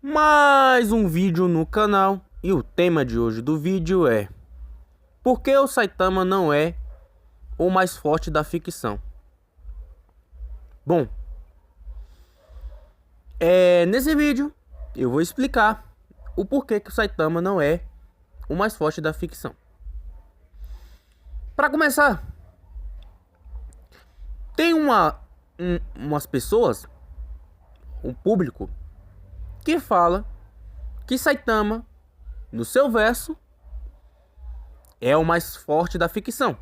Mais um vídeo no canal e o tema de hoje do vídeo é: por que o Saitama não é o mais forte da ficção? Bom, nesse vídeo eu vou explicar o porquê que o Saitama não é o mais forte da ficção. Para começar, tem umas pessoas, um público, que fala que Saitama, no seu verso, é o mais forte da ficção.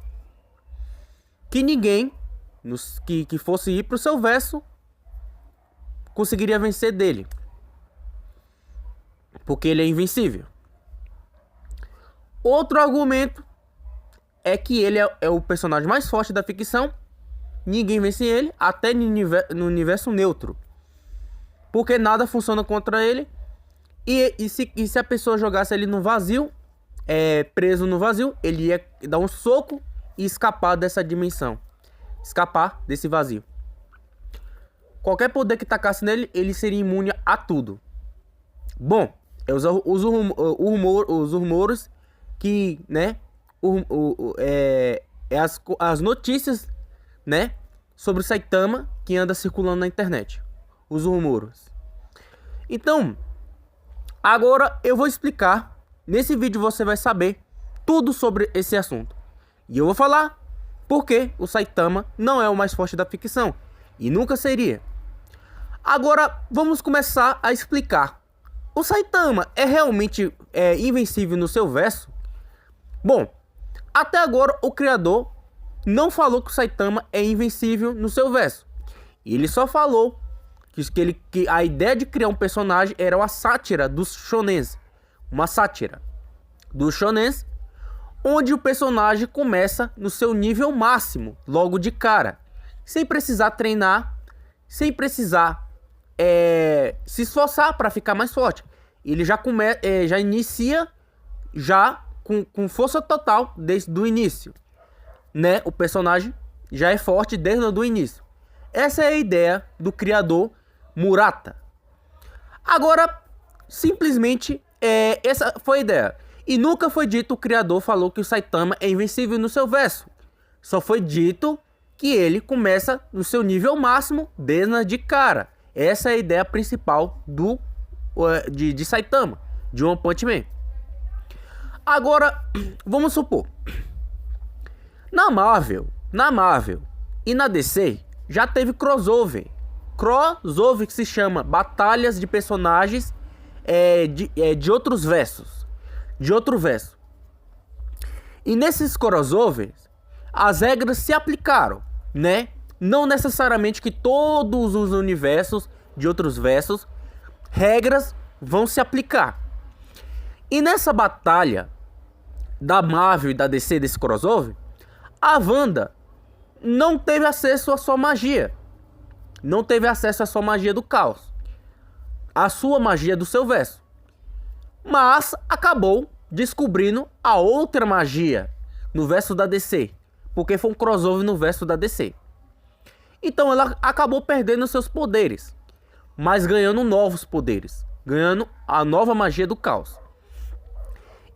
Que ninguém que fosse ir pro seu verso conseguiria vencer dele, porque ele é invencível. Outro argumento é que ele é o personagem mais forte da ficção. Ninguém vence ele, até no universo neutro, porque nada funciona contra ele. E se a pessoa jogasse ele no vazio, preso no vazio, ele ia dar um soco e escapar dessa dimensão, escapar desse vazio. Qualquer poder que tacasse nele, ele seria imune a tudo. Bom, os rumores que, né, as notícias, né, sobre o Saitama que anda circulando na internet, os rumores. Então, agora eu vou explicar. Nesse vídeo você vai saber tudo sobre esse assunto. E eu vou falar por que o Saitama não é o mais forte da ficção e nunca seria. Agora vamos começar a explicar. O Saitama é realmente invencível no seu verso? Bom, até agora o criador não falou que o Saitama é invencível no seu verso. Ele só falou que a ideia de criar um personagem era uma sátira dos shonens. Uma sátira dos shonens, onde o personagem começa no seu nível máximo, logo de cara, sem precisar treinar, sem precisar se esforçar para ficar mais forte. Ele já inicia com força total desde o início, né? O personagem já é forte desde o início. Essa é a ideia do criador Murata. Agora, simplesmente, essa foi a ideia. E nunca foi dito, o criador falou que o Saitama é invencível no seu verso. Só foi dito que ele começa no seu nível máximo desde de cara. Essa é a ideia principal de Saitama, de One Punch Man. Agora, vamos supor, na Marvel e na DC já teve crossover que se chama Batalhas de Personagens de outros versos, de outro verso. E nesses crossovers as regras se aplicaram, né? Não necessariamente que todos os universos de outros versos regras vão se aplicar. E nessa batalha da Marvel e da DC desse crossover, a Wanda não teve acesso à sua magia. Não teve acesso à sua magia do caos, a sua magia do seu verso. Mas acabou descobrindo a outra magia no verso da DC, porque foi um crossover no verso da DC. Então ela acabou perdendo seus poderes, mas ganhando novos poderes, ganhando a nova magia do caos.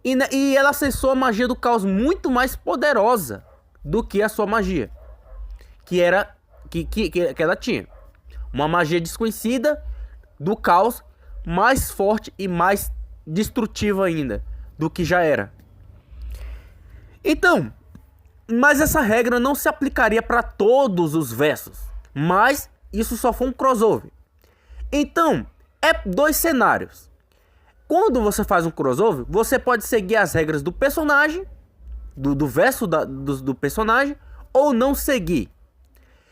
E ela acessou a magia do caos muito mais poderosa do que a sua magia, que ela tinha. Uma magia desconhecida do caos, mais forte e mais destrutiva ainda do que já era. Então, mas essa regra não se aplicaria para todos os versos, mas isso só foi um crossover. Então, dois cenários. Quando você faz um crossover, você pode seguir as regras do personagem, do verso do personagem, ou não seguir.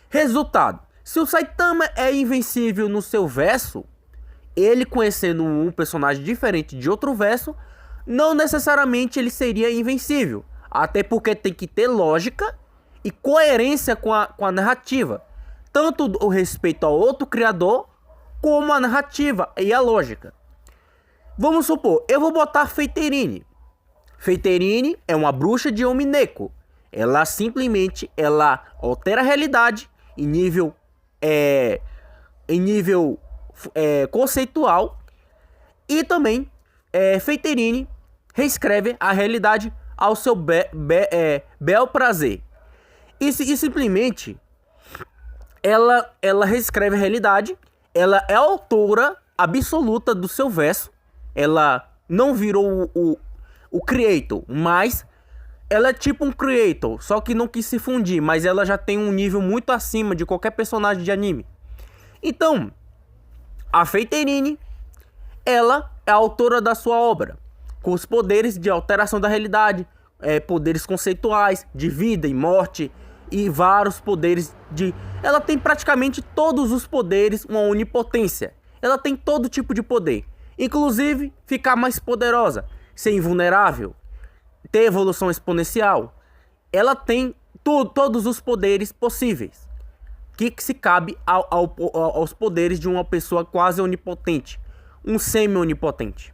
Resultado: se o Saitama é invencível no seu verso, ele conhecendo um personagem diferente de outro verso, não necessariamente ele seria invencível. Até porque tem que ter lógica e coerência com a narrativa. Tanto o respeito ao outro criador, como a narrativa e a lógica. Vamos supor, eu vou botar Feiterine. Feiterine é uma bruxa de Omineko. Ela simplesmente altera a realidade em nível conceitual, E também Feiterini reescreve a realidade ao seu bel prazer. E simplesmente ela reescreve a realidade. Ela é a autora absoluta do seu verso. Ela não virou o creator, mas ela é tipo um creator, só que não quis se fundir, mas ela já tem um nível muito acima de qualquer personagem de anime. Então, a Feiterini, ela é a autora da sua obra, com os poderes de alteração da realidade, poderes conceituais, de vida e morte, e vários poderes de... Ela tem praticamente todos os poderes, uma onipotência. Ela tem todo tipo de poder, inclusive ficar mais poderosa, ser invulnerável, ter evolução exponencial. Ela tem todos os poderes possíveis, que se cabe aos poderes de uma pessoa quase onipotente, um semi-onipotente.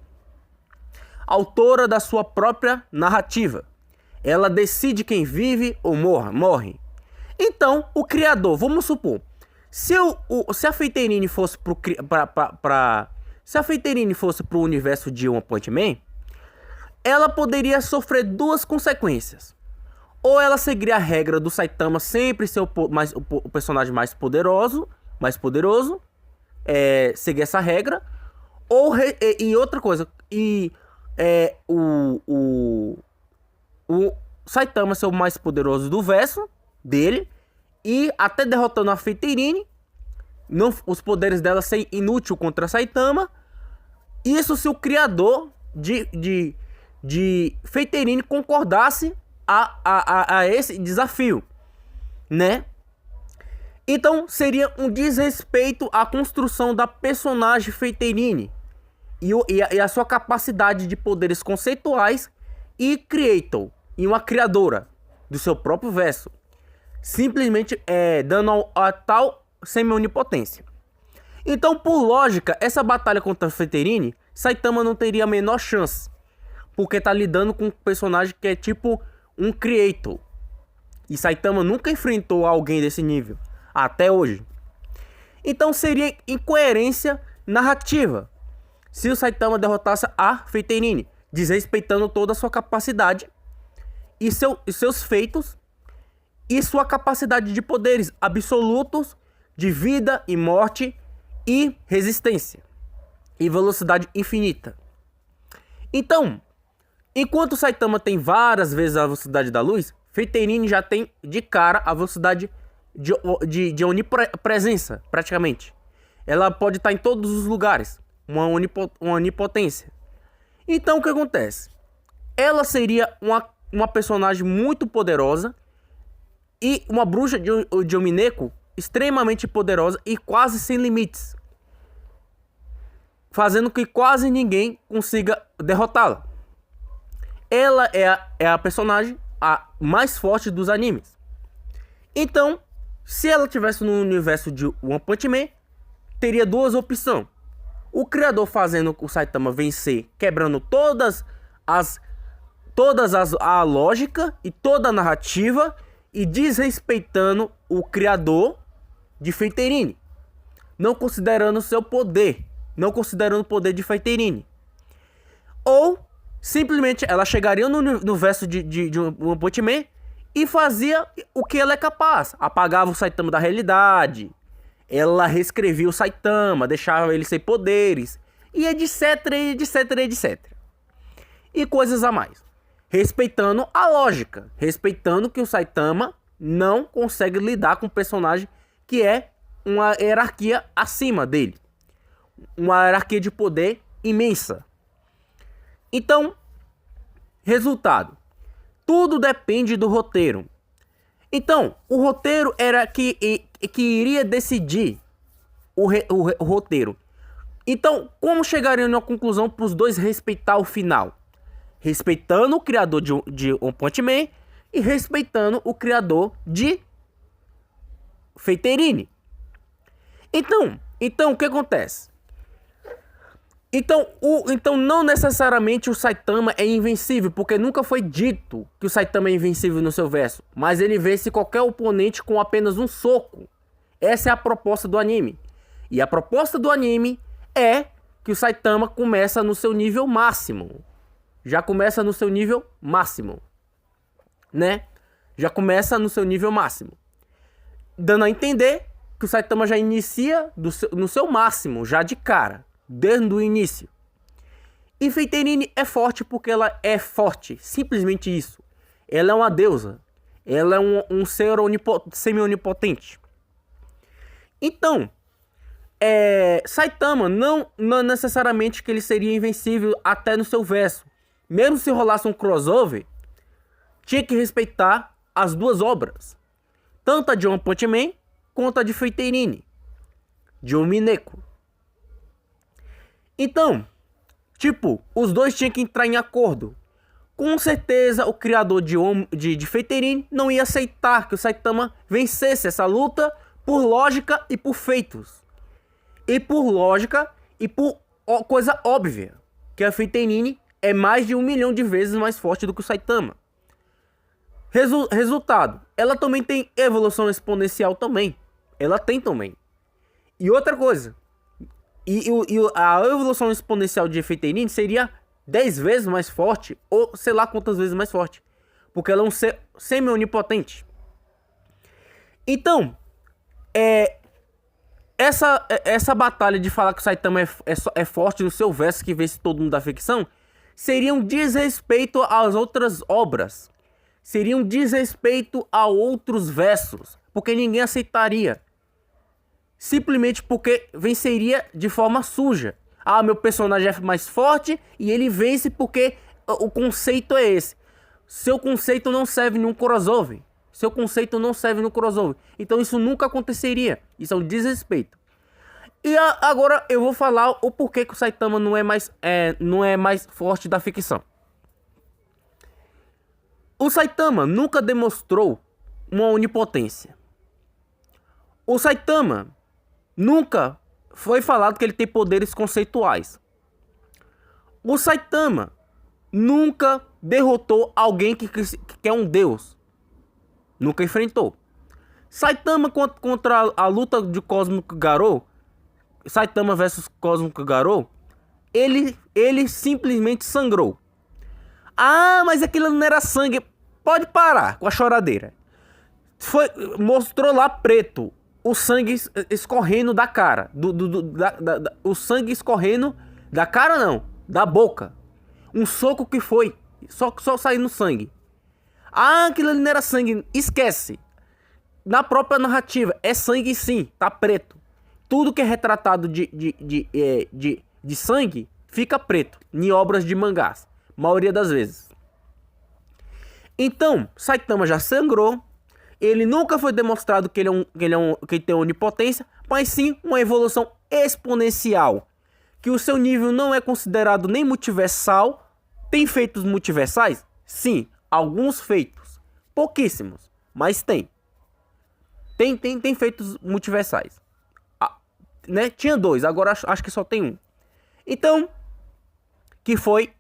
Autora da sua própria narrativa. Ela decide quem vive ou morre. Então, o criador, vamos supor, se a Feiterini fosse se a Feiterini fosse pro universo de One Punch Man, ela poderia sofrer duas consequências. Ou ela seguiria a regra do Saitama sempre ser o personagem mais poderoso, seguir essa regra. E outra coisa, o Saitama ser o mais poderoso do verso dele, e até derrotando a Feiterini, os poderes dela serem inúteis contra a Saitama. Isso se o criador de Feiterini concordasse a esse desafio, né? Então seria um desrespeito à construção da personagem Feiterini e a sua capacidade de poderes conceituais e creator, e uma criadora do seu próprio verso, simplesmente dando a tal semi-onipotência. Então, por lógica, essa batalha contra Feiterini, Saitama não teria a menor chance, porque tá lidando com um personagem que é tipo um creator, e Saitama nunca enfrentou alguém desse nível até hoje. Então seria incoerência narrativa se o Saitama derrotasse a Feiterini, desrespeitando toda a sua capacidade e seus feitos e sua capacidade de poderes absolutos de vida e morte e resistência e velocidade infinita. Então, enquanto Saitama tem várias vezes a velocidade da luz, Feiterini já tem de cara a velocidade de onipresença, praticamente. Ela pode estar em todos os lugares, uma onipotência. Então o que acontece? Ela seria uma personagem muito poderosa e uma bruxa de Omineko extremamente poderosa e quase sem limites, fazendo que quase ninguém consiga derrotá-la. Ela é a personagem mais forte dos animes. Então, se ela tivesse no universo de One Punch Man, teria duas opções. O criador fazendo o Saitama vencer, quebrando todas a lógica e toda a narrativa e desrespeitando o criador de Feiterini, não considerando seu poder, não considerando o poder de Feiterini. Ou simplesmente ela chegaria no verso de One Punch Man e fazia o que ela é capaz. Apagava o Saitama da realidade. Ela reescrevia o Saitama, deixava ele sem poderes. E etc, etc, etc. E coisas a mais. Respeitando a lógica. Respeitando que o Saitama não consegue lidar com um personagem que é uma hierarquia acima dele. Uma hierarquia de poder imensa. Então, resultado. Tudo depende do roteiro. Então, o roteiro era que iria decidir o roteiro. Então, como chegariam na conclusão para os dois respeitar o final? Respeitando o criador de One Punch Man e respeitando o criador de Feiterini. Então, o que acontece? Então não necessariamente o Saitama é invencível, porque nunca foi dito que o Saitama é invencível no seu verso, mas ele vence qualquer oponente com apenas um soco. Essa é a proposta do anime. E a proposta do anime é que o Saitama começa no seu nível máximo. Já começa no seu nível máximo, né? Já começa no seu nível máximo. Dando a entender que o Saitama já inicia no seu máximo, já de cara, desde o início. E Feiterine é forte porque ela é forte, simplesmente isso. Ela é uma deusa. Ela é um ser semi-onipotente. Então, Saitama não necessariamente que ele seria invencível até no seu verso. Mesmo se rolasse um crossover, tinha que respeitar as duas obras. Tanto a de One Punch Man, quanto a de Feiterine. De Mineko. Então, tipo, os dois tinham que entrar em acordo. Com certeza, o criador de Feiterine não ia aceitar que o Saitama vencesse essa luta por lógica e por feitos. E por lógica e por coisa óbvia. Que a Feiterine é mais de 1 milhão de vezes mais forte do que o Saitama. Resultado, ela também tem evolução exponencial também. Ela tem também. E outra coisa. A evolução exponencial de Feiterine seria 10 vezes mais forte, ou sei lá quantas vezes mais forte. Porque ela é um ser semi-onipotente. Então, essa batalha de falar que o Saitama é forte no seu verso que vence todo mundo da ficção, seria um desrespeito às outras obras. Seria um desrespeito a outros versos. Porque ninguém aceitaria. Simplesmente porque venceria de forma suja. Ah, meu personagem é mais forte e ele vence porque o conceito é esse. Seu conceito não serve num crossover. Seu conceito não serve no crossover. Então isso nunca aconteceria. Isso é um desrespeito. E agora eu vou falar o porquê que o Saitama não é mais forte da ficção. O Saitama nunca demonstrou uma onipotência. O Saitama nunca foi falado que ele tem poderes conceituais. O Saitama nunca derrotou alguém que é um deus. Nunca enfrentou. Saitama contra a luta de Cosmic Garou, Saitama versus Cosmic Garou, ele simplesmente sangrou. Ah, mas aquilo não era sangue. Pode parar com a choradeira. Mostrou lá preto. O sangue escorrendo da cara. O sangue escorrendo da cara não. Da boca. Um soco que foi. Só saindo sangue. Ah, aquilo ali não era sangue. Esquece. Na própria narrativa. É sangue sim. Tá preto. Tudo que é retratado de sangue fica preto. Em obras de mangás. Maioria das vezes. Então, Saitama já sangrou. Ele nunca foi demonstrado que ele tem onipotência, mas sim uma evolução exponencial. Que o seu nível não é considerado nem multiversal. Tem feitos multiversais? Sim, alguns feitos. Pouquíssimos, mas tem. Tem feitos multiversais. Né? Tinha 2, agora acho que só tem 1. Então, que foi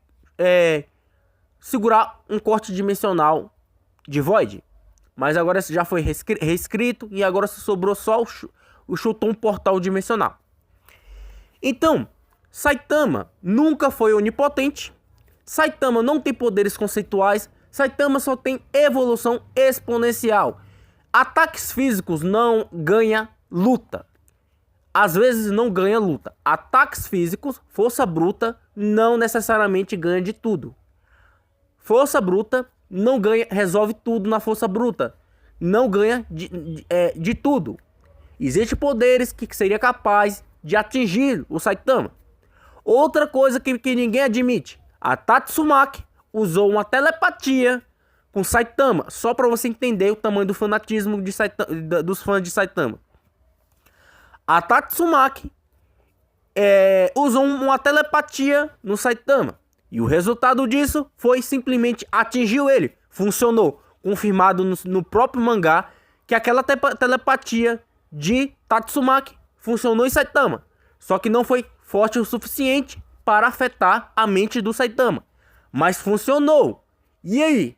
segurar um corte dimensional de Void. Mas agora já foi reescrito e agora sobrou só o Shuton Portal Dimensional. Então, Saitama nunca foi onipotente. Saitama não tem poderes conceituais. Saitama só tem evolução exponencial. Ataques físicos não ganha luta. Às vezes não ganha luta. Ataques físicos, força bruta, não necessariamente ganha de tudo. Força bruta não ganha, resolve tudo na força bruta. Não ganha de tudo. Existem poderes que seria capaz de atingir o Saitama. Outra coisa que ninguém admite. A Tatsumaki usou uma telepatia com Saitama. Só para você entender o tamanho do fanatismo dos fãs de Saitama. A Tatsumaki usou uma telepatia no Saitama. E o resultado disso foi simplesmente atingiu ele. Funcionou. Confirmado no próprio mangá que aquela telepatia de Tatsumaki funcionou em Saitama. Só que não foi forte o suficiente para afetar a mente do Saitama. Mas funcionou. E aí?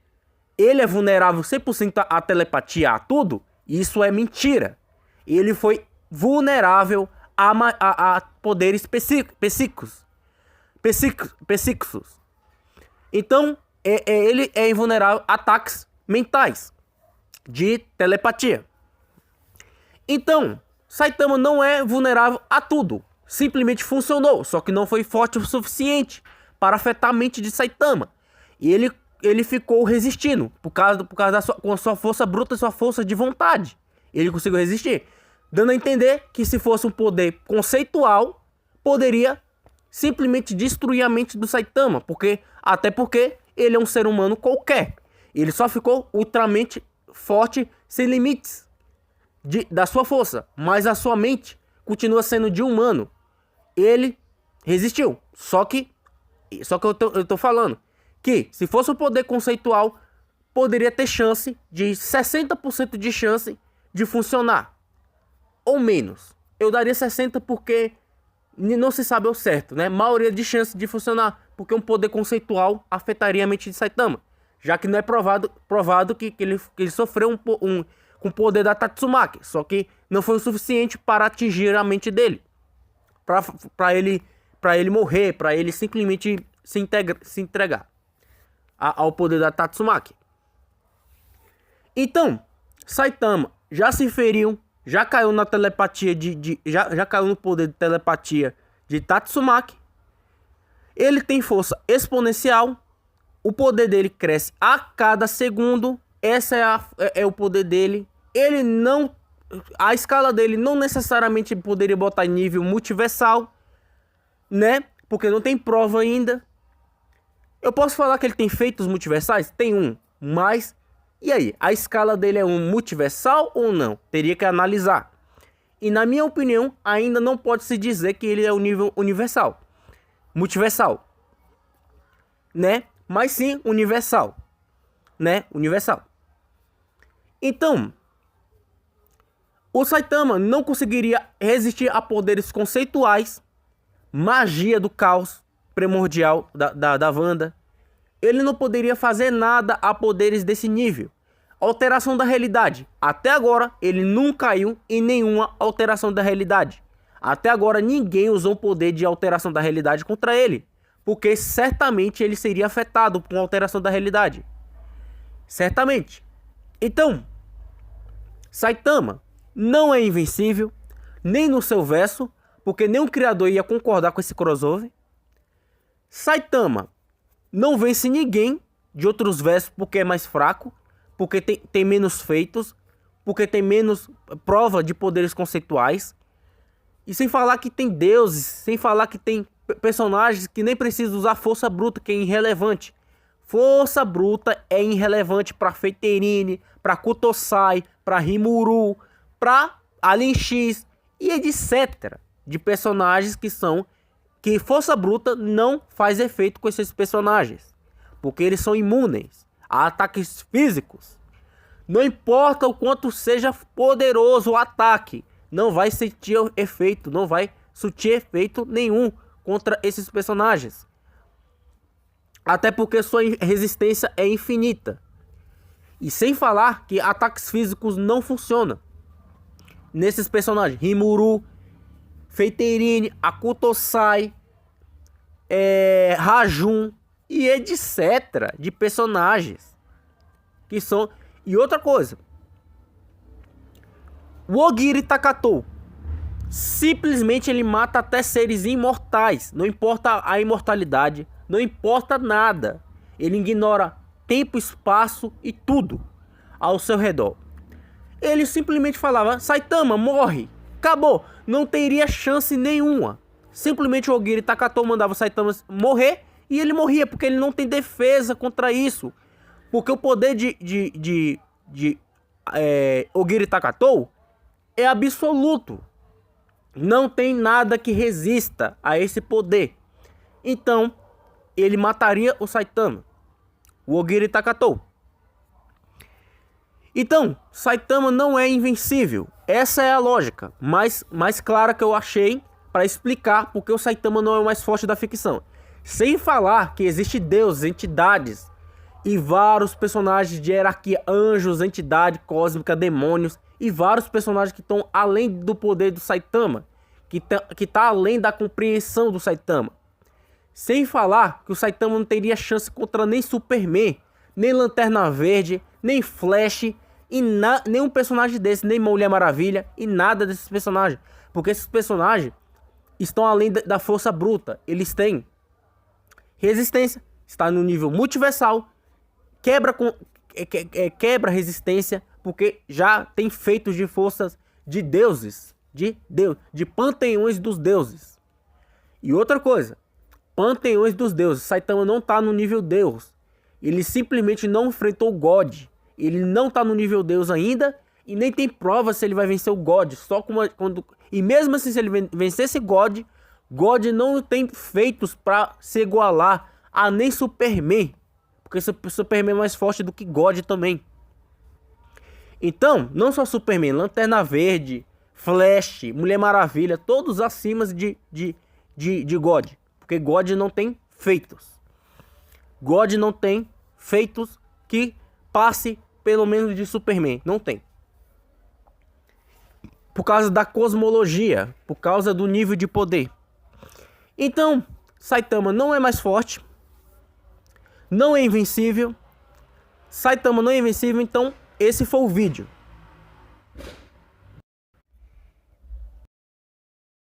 Ele é vulnerável 100% à telepatia, a tudo? Isso é mentira. Ele foi vulnerável a poderes psíquicos. Então, ele é invulnerável a ataques mentais de telepatia. Então, Saitama não é vulnerável a tudo. Simplesmente funcionou, só que não foi forte o suficiente para afetar a mente de Saitama. E ele ficou resistindo por causa com a sua força bruta e sua força de vontade. Ele conseguiu resistir, dando a entender que se fosse um poder conceitual, poderia simplesmente destruir a mente do Saitama, até porque ele é um ser humano qualquer. Ele só ficou ultramente forte, sem limites da sua força, mas a sua mente continua sendo de humano. Ele resistiu, só que eu tô falando que se fosse um poder conceitual, poderia ter chance de 60% de chance de funcionar, ou menos. Eu daria 60 porque não se sabe ao certo, né? Maioria de chance de funcionar, porque um poder conceitual afetaria a mente de Saitama, já que não é provado que ele sofreu com o poder da Tatsumaki, só que não foi o suficiente para atingir a mente dele, para ele morrer, para ele simplesmente se entregar ao poder da Tatsumaki. Então, Saitama já se feriu, já caiu na telepatia já caiu no poder de telepatia de Tatsumaki. Ele tem força exponencial. O poder dele cresce a cada segundo. Essa é o poder dele. A escala dele não necessariamente poderia botar em nível multiversal, né? Porque não tem prova ainda. Eu posso falar que ele tem feitos multiversais? Tem um, mas e aí? A escala dele é um multiversal ou não? Teria que analisar. E na minha opinião, ainda não pode se dizer que ele é o nível multiversal, né? Mas sim universal, né? Universal. Então, o Saitama não conseguiria resistir a poderes conceituais, magia do caos primordial da Wanda. Ele não poderia fazer nada a poderes desse nível. Alteração da realidade. Até agora, ele não caiu em nenhuma alteração da realidade. Até agora, ninguém usou o poder de alteração da realidade contra ele, porque certamente ele seria afetado por uma alteração da realidade. Certamente. Então, Saitama não é invencível, nem no seu verso, porque nenhum criador ia concordar com esse crossover. Saitama não vence ninguém de outros versos porque é mais fraco, porque tem menos feitos, porque tem menos prova de poderes conceituais. E sem falar que tem deuses, sem falar que tem personagens que nem precisam usar força bruta, que é irrelevante. Força bruta é irrelevante para Feiterine, para Kutosai, para Rimuru, para Alien X e etc. De personagens que força bruta não faz efeito com esses personagens, porque eles são imunes a ataques físicos. Não importa o quanto seja poderoso o ataque, não vai sentir efeito, não vai surtir efeito nenhum contra esses personagens. Até porque sua resistência é infinita. E sem falar que ataques físicos não funcionam nesses personagens. Rimuru, Feiterine, Akutosai, Rajun e etc. de personagens que são... E outra coisa, o Ogiri Takatou simplesmente ele mata até seres imortais. Não importa a imortalidade, não importa nada. Ele ignora tempo, espaço e tudo ao seu redor. Ele simplesmente falava: Saitama, morre, acabou. Não teria chance nenhuma. Simplesmente o Ogiri Takatou mandava o Saitama morrer e ele morria, porque ele não tem defesa contra isso. Porque o poder de Ogiri Takatou é absoluto. Não tem nada que resista a esse poder. Então, ele mataria o Saitama, o Ogiri Takatou. Então, Saitama não é invencível. Essa é a lógica mais clara que eu achei para explicar porque o Saitama não é o mais forte da ficção. Sem falar que existem deuses, entidades e vários personagens de hierarquia, anjos, entidade cósmica, demônios e vários personagens que estão além do poder do Saitama, que tá além da compreensão do Saitama. Sem falar que o Saitama não teria chance contra nem Superman, nem Lanterna Verde, nem Flash, e nenhum personagem desse, nem Mulher Maravilha, e nada desses personagens. Porque esses personagens estão além da força bruta. Eles têm resistência, está no nível multiversal, quebra resistência, porque já tem feitos de forças de deuses, de panteões dos deuses. E outra coisa, panteões dos deuses. Saitama não tá no nível Deus. Ele simplesmente não enfrentou o God. Ele não tá no nível Deus ainda. E nem tem prova se ele vai vencer o God. E mesmo assim, se ele vencesse God, God não tem feitos para se igualar a nem Superman. Porque Superman é mais forte do que God também. Então, não só Superman, Lanterna Verde, Flash, Mulher Maravilha, todos acima de God. Porque God não tem feitos. God não tem feitos que passe pelo menos de Superman. Não tem. Por causa da cosmologia. Por causa do nível de poder. Então, Saitama não é mais forte. Não é invencível. Saitama não é invencível. Então, esse foi o vídeo.